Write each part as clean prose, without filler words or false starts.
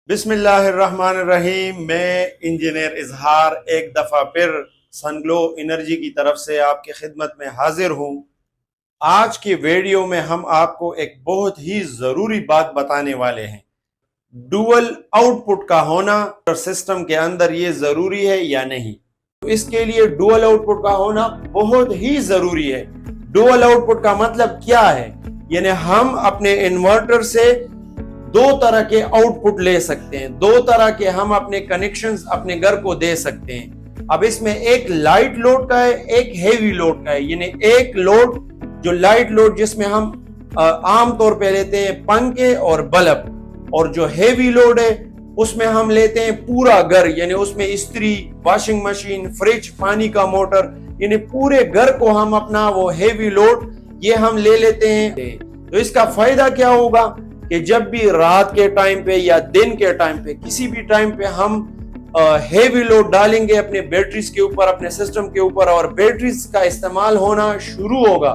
बिस्मिल्लाहिर्रहमानिर्रहीम। मैं इंजीनियर इजहार एक दफ़ा फिर सनग्लो एनर्जी की तरफ से आपकी खिदमत में हाजिर हूँ। आज की वीडियो में हम आपको एक बहुत ही ज़रूरी बात बताने वाले हैं। डुअल आउटपुट का होना सिस्टम के अंदर ये ज़रूरी है या नहीं। तो इसके लिए डुअल आउटपुट का होना बहुत ही ज़रूरी है। डुअल आउटपुट का मतलब क्या है? यानी हम अपने इन्वर्टर से दो तरह के आउटपुट ले सकते हैं, दो तरह के हम अपने कनेक्शंस अपने घर को दे सकते हैं। अब इसमें एक लाइट लोड का है, एक हेवी लोड का है। यानी एक लोड जो लाइट लोड जिसमें हम आम तौर पे लेते हैं पंखे और बल्ब, और जो हेवी लोड है उसमें हम लेते हैं पूरा घर, यानी उसमें इस्त्री, वॉशिंग मशीन, फ्रिज, पानी का मोटर, यानी पूरे घर को हम अपना वो हेवी लोड ये हम ले लेते हैं। तो इसका फायदा क्या होगा कि जब भी रात के टाइम पे या दिन के टाइम पे किसी भी टाइम पे हम हेवी लोड डालेंगे अपने बैटरीज के ऊपर, अपने सिस्टम के ऊपर, और बैटरीज का इस्तेमाल होना शुरू होगा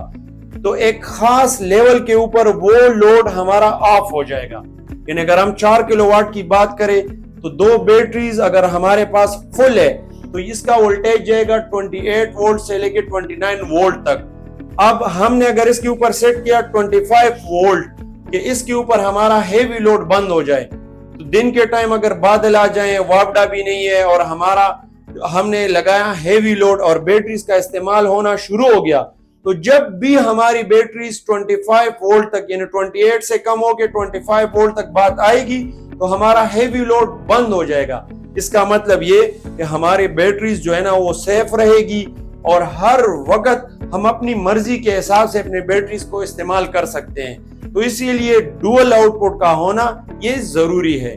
तो एक खास लेवल के ऊपर वो लोड हमारा ऑफ हो जाएगा। यानी अगर हम 4 किलोवाट की बात करें तो दो बैटरीज अगर हमारे पास फुल है तो इसका वोल्टेज जाएगा 28 वोल्ट से लेके 29 वोल्ट तक। अब हमने अगर इसके ऊपर सेट किया 25 वोल्ट कि इसके ऊपर हमारा हेवी लोड बंद हो जाए, तो दिन के टाइम अगर बादल आ जाए, वापडा भी नहीं है और हमारा हमने लगाया हेवी लोड और बैटरीज का इस्तेमाल होना शुरू हो गया, तो जब भी हमारी बैटरीज 25 वोल्ट तक यानी 28 से कम हो के 25 वोल्ट तक बात आएगी तो हमारा हेवी लोड बंद हो जाएगा। इसका मतलब ये कि हमारी बैटरीज जो है ना वो सेफ रहेगी और हर वक्त हम अपनी मर्जी के हिसाब से अपने बैटरीज को इस्तेमाल कर सकते हैं। तो इसीलिए डुअल आउटपुट का होना ये जरूरी है।